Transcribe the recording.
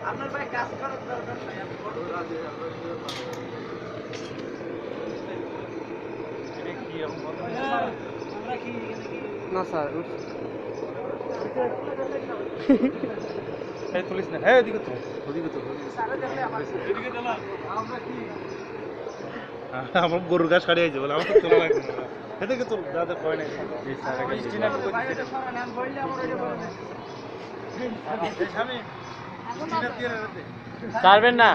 আপনার ভাই কাজ করার দরকার নাই না স্যার এই তুলিস না হ্যাঁ ওদিকে তো আমার গরুর ঘাস কাটিয়ে আছে বলে আমার তো তোলা লাগবে না এদিকে তো দাদা কয় নাই ছাড়বেন না।